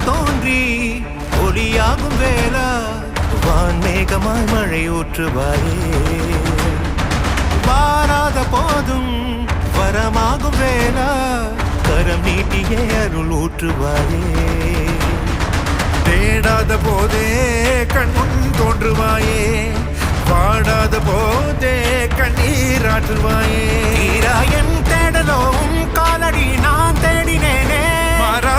தோன்றி ஒளியாகும் வேளா வான்மேகமாய் மழை ஊற்றுவாயே வாராத போதும் வரமாகும் வேளா கரம் நீட்டியே அருள் ஊற்றுவாயே தேடாத போதே கண்முன் தோன்றுவாயே பாடாத போதே கண்ணீராற்றுவாயே என் தேடலும் காலடி நான் தேடினேனே மாறா